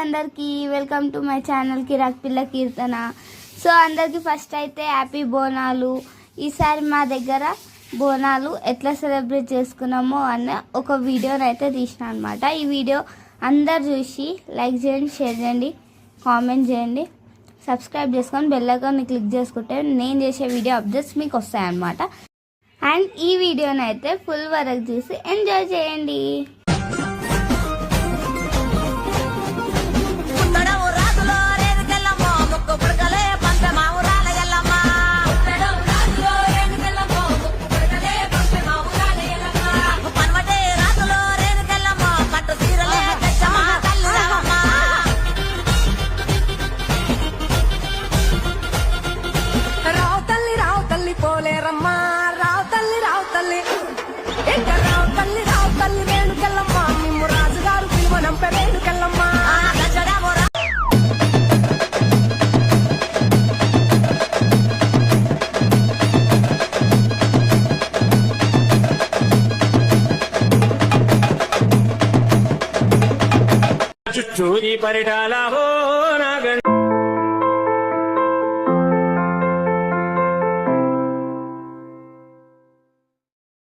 అందరికి welcome to my channel కిరాక్ పిల్ల కీర్తన. So అందరికి ఫస్ట్ అయితే హ్యాపీ బోనాలు. ఈసారి మా దగ్గర బోనాలు ఎట్లా సెలబ్రేట్ చేసుకున్నామో అన్న ఒక వీడియోని అయితే తీసిన అనమాట. ఈ వీడియో అందరు చూసి లైక్ చేయండి, షేర్ చేయండి, కామెంట్ చేయండి, సబ్స్క్రైబ్ చేసుకొని బెల్ ఐకాన్ని క్లిక్ చేసుకుంటే నేను చేసే వీడియో అప్డేట్స్ మీకు వస్తాయన్నమాట. అండ్ ఈ వీడియోని అయితే ఫుల్ వరకు చూసి ఎంజాయ్ చేయండి. చూరి పరిటాల హో నాగ